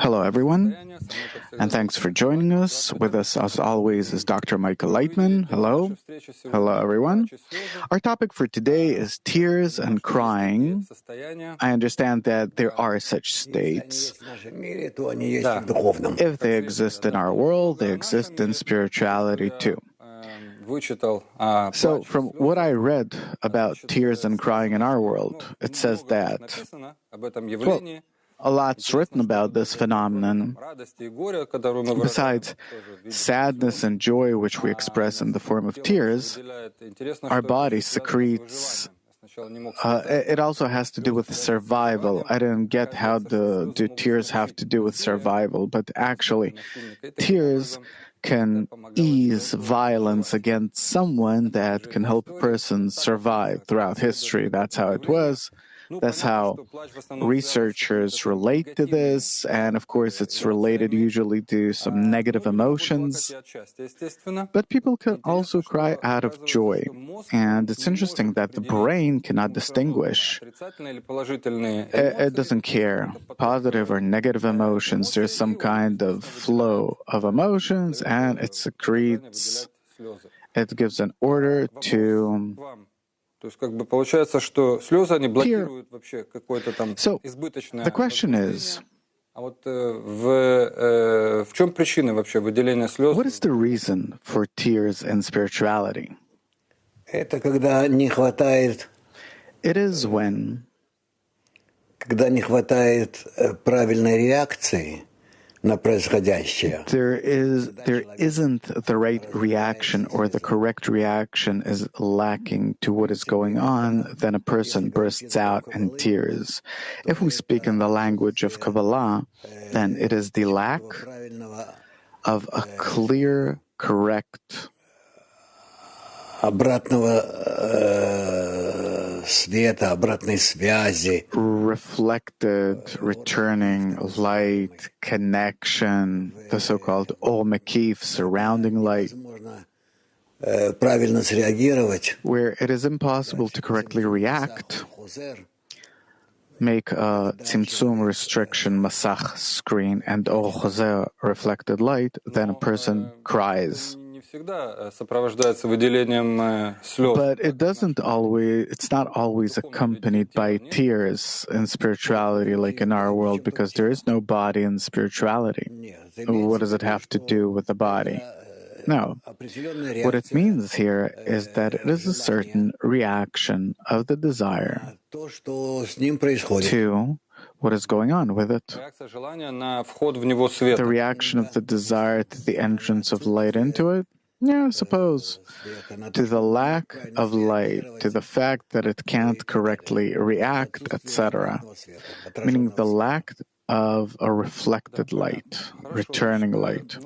Hello, everyone, and thanks for joining us. With us, as always, is Dr. Michael Laitman. Hello. Hello, everyone. Our topic for today is tears and crying. I understand that there are such states. If they exist in our world, they exist in spirituality too. So, from what I read about tears and crying in our world, it says that, well, a lot's written about this phenomenon. Besides sadness and joy, which we express in the form of tears, our body secretes. It also has to do with survival. I didn't get how the tears have to do with survival, but actually, tears can ease violence against someone that can help a person survive throughout history. That's how it was. That's how researchers relate to this, and of course it's related usually to some negative emotions. But people can also cry out of joy, and it's interesting that the brain cannot distinguish. It doesn't care, positive or negative emotions. There's some kind of flow of emotions, and it secretes, it gives an order to tear. So the question is, what is the reason for tears in spirituality? It is when there isn't the right reaction, or the correct reaction is lacking to what is going on, then a person bursts out in tears. If we speak in the language of Kabbalah, then it is the lack of a clear, correct reflected, returning light, connection, the so-called Ol Mekif, surrounding light, where it is impossible to correctly react, make a tzimtzum restriction, masach screen, and Ol Chozer reflected light, then a person cries. But it's not always accompanied by tears in spirituality like in our world, because there is no body in spirituality. What does it have to do with the body? No. What it means here is that it is a certain reaction of the desire to what is going on with it. The reaction of the desire to the entrance of light into it? Yeah, I suppose. To the lack of light, to the fact that it can't correctly react, etc. Meaning the lack of a reflected light, returning light.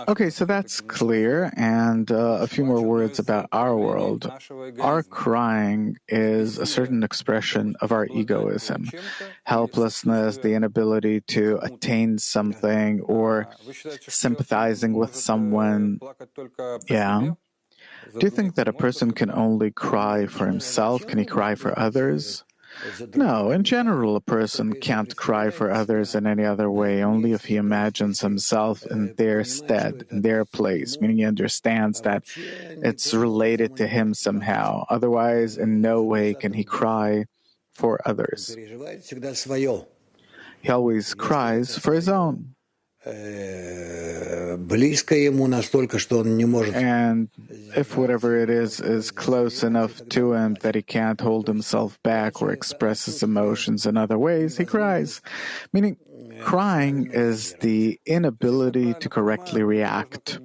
Okay, so that's clear, and a few more words about our world. Our crying is a certain expression of our egoism, helplessness, the inability to attain something, or sympathizing with someone. Yeah. Do you think that a person can only cry for himself? Can he cry for others? No, in general, a person can't cry for others in any other way, only if he imagines himself in their stead, in their place, meaning he understands that it's related to him somehow. Otherwise, in no way can he cry for others. He always cries for his own. And if whatever it is close enough to him that he can't hold himself back or express his emotions in other ways, he cries. Meaning, crying is the inability to correctly react.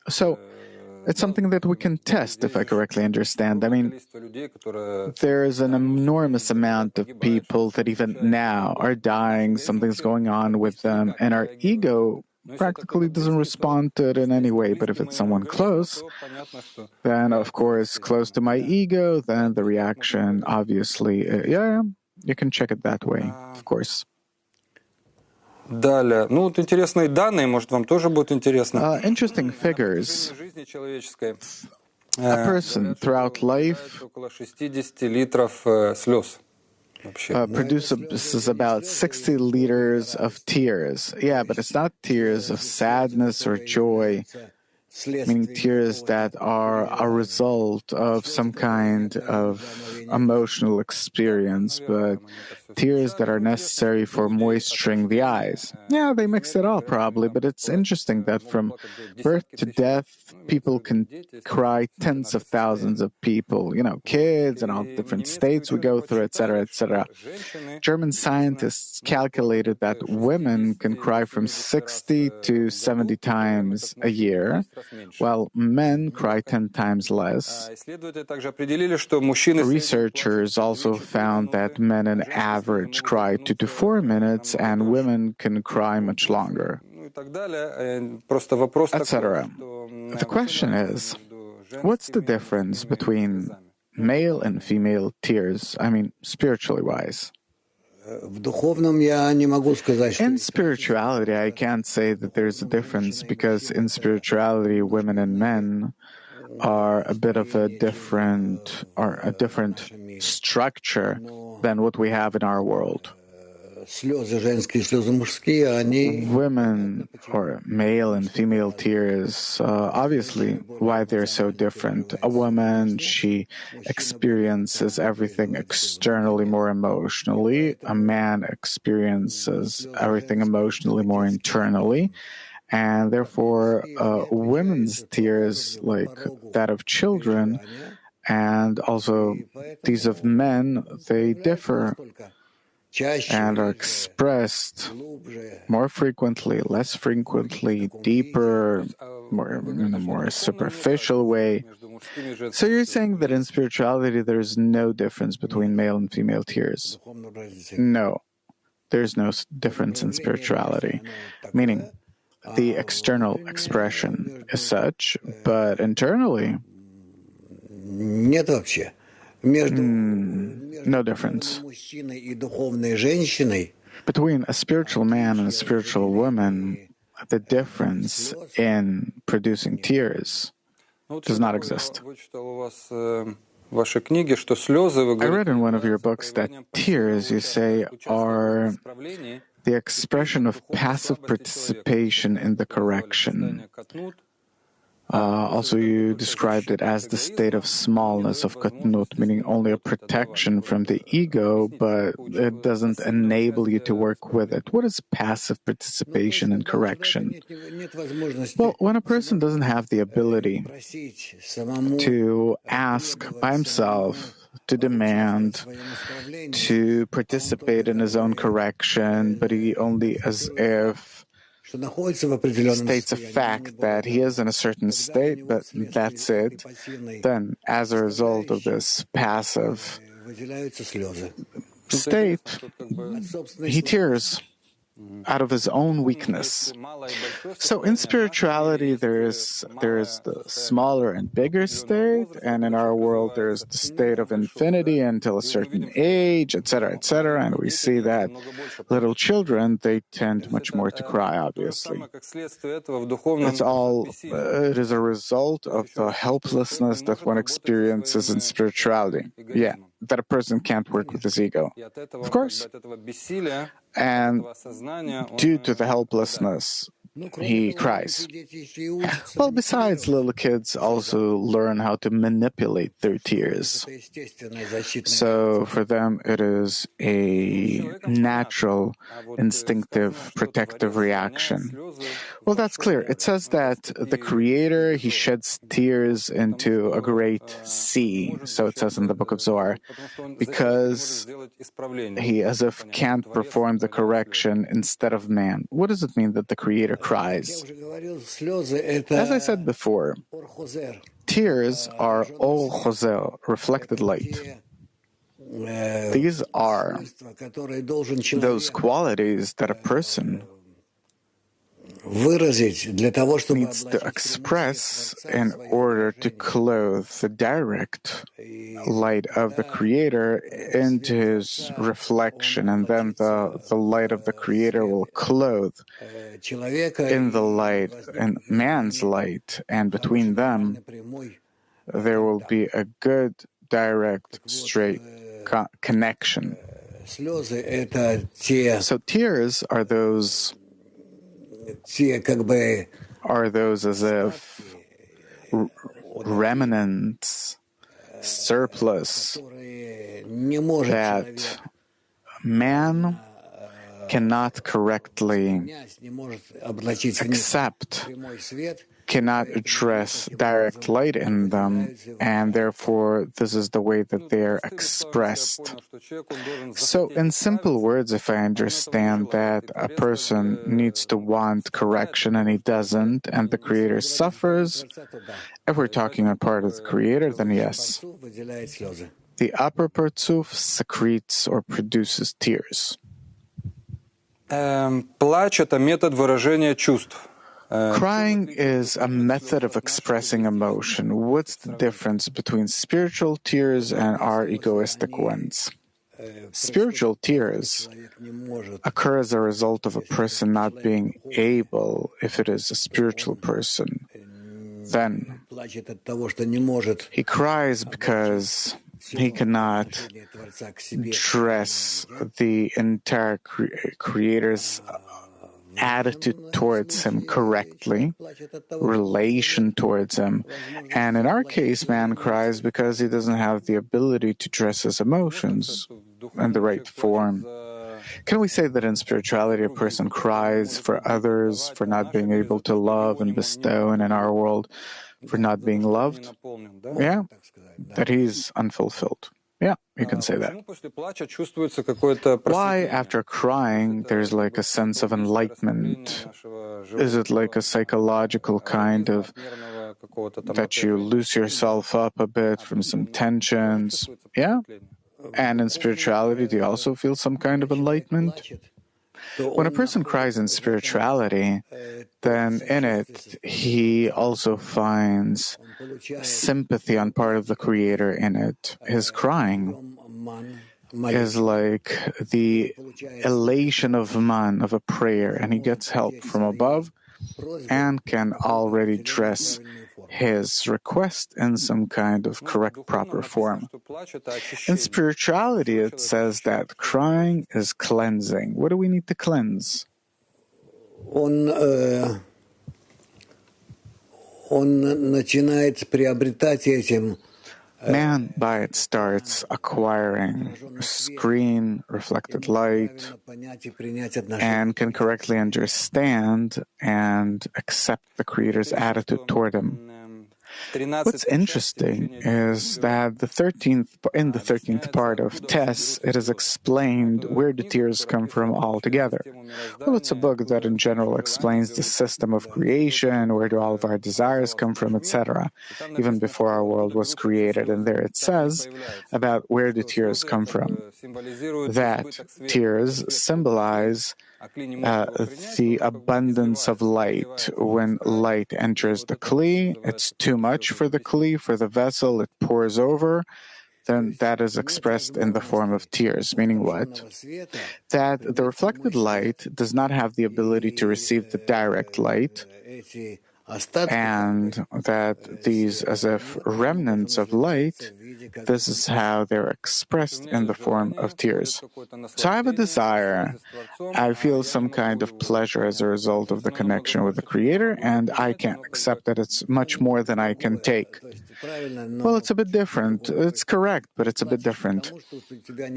So, it's something that we can test, if I correctly understand. I mean, there's an enormous amount of people that even now are dying, something's going on with them, and our ego practically doesn't respond to it in any way. But if it's someone close, then of course, close to my ego, then the reaction, obviously, you can check it that way, of course. Далее. Ну, вот интересные данные, может, вам тоже будет интересно. Interesting figures. A person throughout life около 60 литров слез. produces about 60 liters of tears. Yeah, but it's not tears of sadness or joy, meaning tears that are a result of some kind of emotional experience, but tears that are necessary for moisturing the eyes. Yeah, they mix it all probably, but it's interesting that from birth to death, people can cry, tens of thousands of people, kids and all different states we go through, etc., etc. German scientists calculated that women can cry from 60 to 70 times a year, while men cry 10 times less. Researchers also found that men on average cry 2 to 4 minutes, and women can cry much longer, etc. The question is, what's the difference between male and female tears? I mean, spiritually wise. In spirituality, I can't say that there's a difference, because in spirituality, women and men are a bit of a different structure than what we have in our world. Women, or male and female tears, obviously, why they're so different. A woman, she experiences everything externally more emotionally. A man experiences everything emotionally more internally. And therefore, women's tears, like that of children, and also these of men, they differ and are expressed more frequently, less frequently, deeper, in a more superficial way. So you're saying that in spirituality there's no difference between male and female tears? No, there's no difference in spirituality, meaning the external expression is such, but internally, no difference. Between a spiritual man and a spiritual woman, the difference in producing tears does not exist. I read in one of your books that tears, you say, are the expression of passive participation in the correction. Also, you described it as the state of smallness of katnut, meaning only a protection from the ego, but it doesn't enable you to work with it. What is passive participation in correction? Well, when a person doesn't have the ability to ask by himself, to demand, to participate in his own correction, but he only as if states a fact that he is in a certain state, but that's it, then as a result of this passive state, he tears out of his own weakness. So in spirituality, there is the smaller and bigger state, and in our world, there is the state of infinity until a certain age, etc., etc. And we see that little children, they tend much more to cry, obviously. It is a result of the helplessness that one experiences in spirituality. Yeah, that a person can't work with his ego. Of course. And due to the helplessness, he cries. Well, besides, little kids also learn how to manipulate their tears. So for them, it is a natural, instinctive, protective reaction. Well, that's clear. It says that the Creator, he sheds tears into a great sea. So it says in the book of Zohar, because he as if can't perform the correction instead of man. What does it mean that the Creator cries? As I said before, tears are all choser, reflected light. These are those qualities that a person needs to express in order to clothe the direct light of the Creator into his reflection, and then the light of the Creator will clothe in the light, in man's light, and between them there will be a good, direct, straight connection. So tears are those as if remnants, surplus, that man cannot correctly accept, cannot address direct light in them, and therefore this is the way that they are expressed. So in simple words, if I understand that a person needs to want correction and he doesn't, and the Creator suffers, if we're talking a part of the Creator, then yes. The upper Partsuf secretes or produces tears. Плач — это метод выражения чувств. Crying is a method of expressing emotion. What's the difference between spiritual tears and our egoistic ones? Spiritual tears occur as a result of a person not being able, if it is a spiritual person, then he cries because he cannot address the entire Creator's attitude towards him correctly, relation towards him. And in our case, man cries because he doesn't have the ability to dress his emotions in the right form. Can we say that in spirituality a person cries for others, for not being able to love and bestow, and in our world, for not being loved? Yeah, that he's unfulfilled. Yeah, you can say that. Why, after crying, there's like a sense of enlightenment? Is it like a psychological kind of that you loose yourself up a bit from some tensions? Yeah. And in spirituality, do you also feel some kind of enlightenment? When a person cries in spirituality, then in it, he also finds sympathy on part of the Creator in it. His crying is like the elation of man, of a prayer, and he gets help from above and can already dress his request in some kind of correct, proper form. In spirituality, it says that crying is cleansing. What do we need to cleanse? Man, by it, starts acquiring screen, reflected light, and can correctly understand and accept the Creator's attitude toward him. What's interesting is that in the 13th part of Tess, it is explained where the tears come from altogether. Well, it's a book that in general explains the system of creation, where do all of our desires come from, etc., even before our world was created. And there it says about where the tears come from, that tears symbolize the abundance of light. When light enters the Kli, it's too much for the Kli, for the vessel, it pours over, then that is expressed in the form of tears. Meaning what? That the reflected light does not have the ability to receive the direct light, and that these, as if remnants of light, this is how they're expressed in the form of tears. So I have a desire, I feel some kind of pleasure as a result of the connection with the Creator, and I can't accept that it's much more than I can take. Well, it's a bit different. It's correct, but it's a bit different.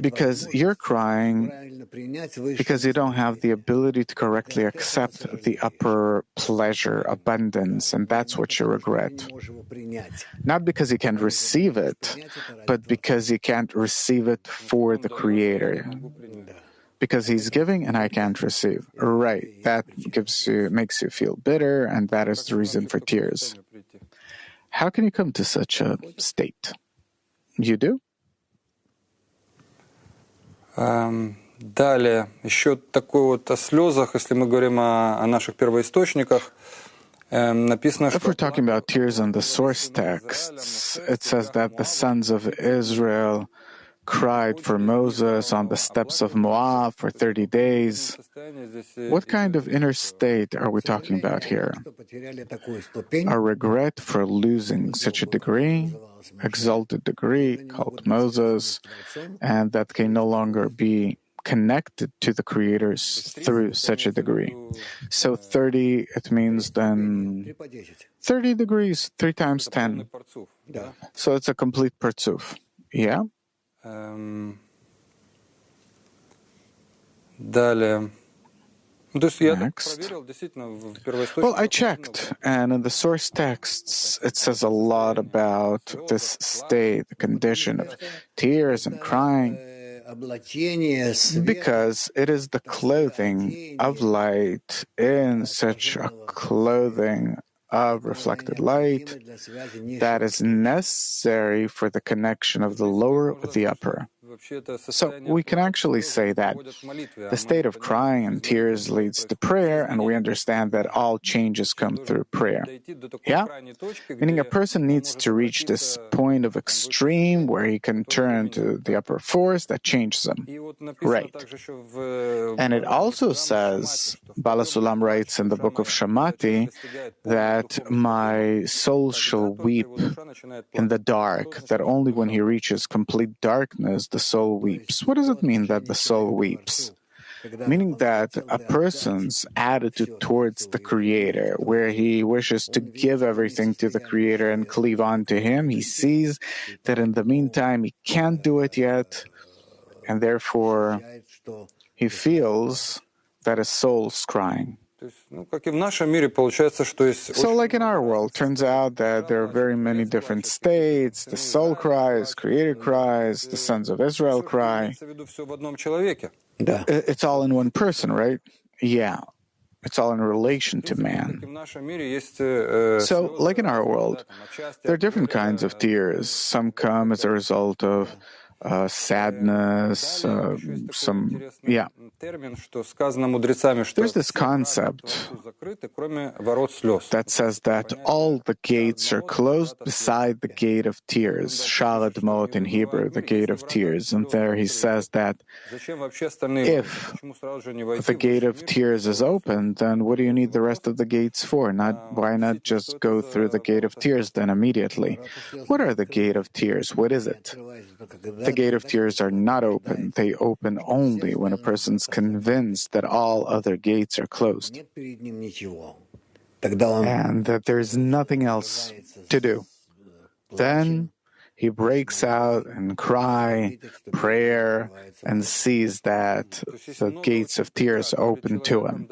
Because you're crying because you don't have the ability to correctly accept the upper pleasure, abundance, and that's what you regret. Not because you can't receive it, but because you can't receive it for the Creator. Because He's giving and I can't receive. Right, that makes you feel bitter, and that is the reason for tears. How can you come to such a state? You do? Далее, еще такой вот о слезах, если мы говорим о наших первоисточниках, написано, что... If we're talking about tears in the source texts, it says that the sons of Israel cried for Moses on the steppes of Moab for 30 days. What kind of inner state are we talking about here? A regret for losing such a degree, exalted degree called Moses, and that can no longer be connected to the creators through such a degree. So 30, it means then 30 degrees, 3 times 10. So it's a complete partsuf. Yeah? Next. Well, I checked, and in the source texts, it says a lot about this state, the condition of tears and crying, because it is the clothing of light in such a clothing of reflected light that is necessary for the connection of the lower with the upper. So we can actually say that the state of crying and tears leads to prayer, and we understand that all changes come through prayer. Yeah? Meaning a person needs to reach this point of extreme where he can turn to the upper force that changes him. Right. And it also says, Bala Sulam writes in the book of Shamati, that my soul shall weep in the dark, that only when he reaches complete darkness, the soul weeps. What does it mean that the soul weeps? Meaning that a person's attitude towards the Creator, where he wishes to give everything to the Creator and cleave on to Him, he sees that in the meantime he can't do it yet, and therefore he feels that his soul's crying. So like in our world, turns out that there are very many different states. The soul cries, Creator cries, the sons of Israel cry. It's all in one person, right? Yeah. It's all in relation to man. So, like in our world, there are different kinds of tears. Some come as a result of sadness, There's this concept that says that all the gates are closed beside the gate of tears, Shalad Mot in Hebrew, the gate of tears. And there he says that if the gate of tears is open, then what do you need the rest of the gates for? Why not just go through the gate of tears then immediately? What are the gate of tears? What is it? The gate of tears are not open. They open only when a person's convinced that all other gates are closed and that there's nothing else to do. Then he breaks out and cry, prayer, and sees that the gates of tears open to him.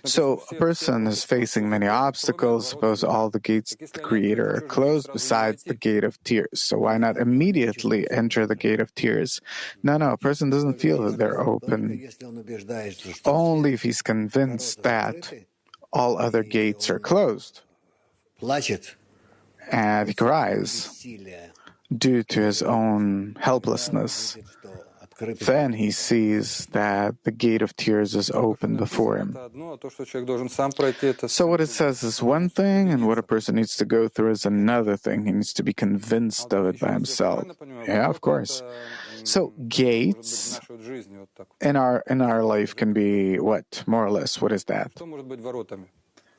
So a person is facing many obstacles. Suppose all the gates to the Creator are closed besides the gate of tears. So why not immediately enter the gate of tears? No, a person doesn't feel that they're open. Only if he's convinced that all other gates are closed. And he cries due to his own helplessness. Then he sees that the gate of tears is open before him. So what it says is one thing, and what a person needs to go through is another thing. He needs to be convinced of it by himself. Yeah, of course. So gates in our life can be what, more or less? What is that?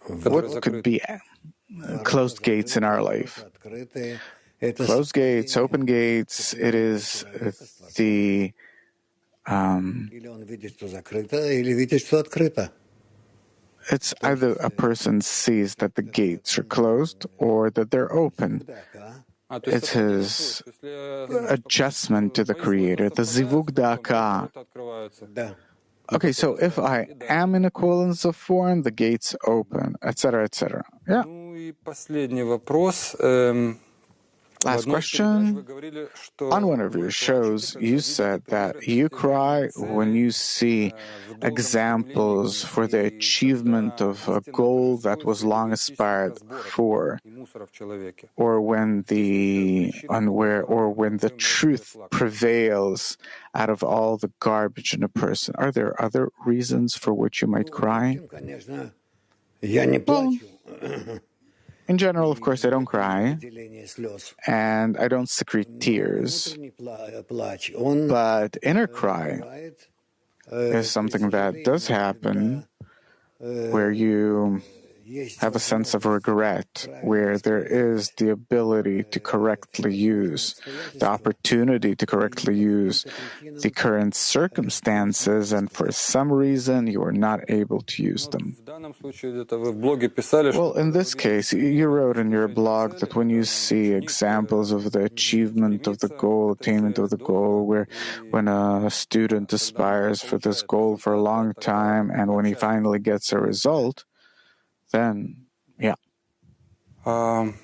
What could be closed gates in our life? Closed gates, open gates. It is the it's either a person sees that the gates are closed or that they're open. It's his adjustment to the Creator, the zivug da'aka. Okay, so if I am in equivalence of form, the gates open, etc., etc. Yeah. Last question. On one of your shows, you said that you cry when you see examples for the achievement of a goal that was long aspired for, or when the truth prevails out of all the garbage in a person. Are there other reasons for which you might cry? Well, In general, of course, I don't cry, and I don't secrete tears, but inner cry is something that does happen where you have a sense of regret, where there is the ability to correctly use, the opportunity to correctly use the current circumstances, and for some reason you are not able to use them. Well, in this case, you wrote in your blog that when you see examples of the achievement of the goal, attainment of the goal, where when a student aspires for this goal for a long time, and when he finally gets a result, then, yeah. So a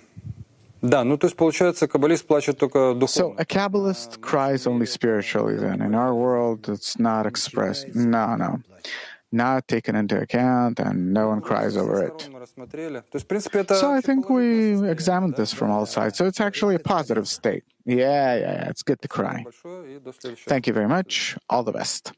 Kabbalist cries only spiritually then. In our world, it's not expressed. No. Not taken into account, and no one cries over it. So I think we examined this from all sides. So it's actually a positive state. Yeah, it's good to cry. Thank you very much. All the best.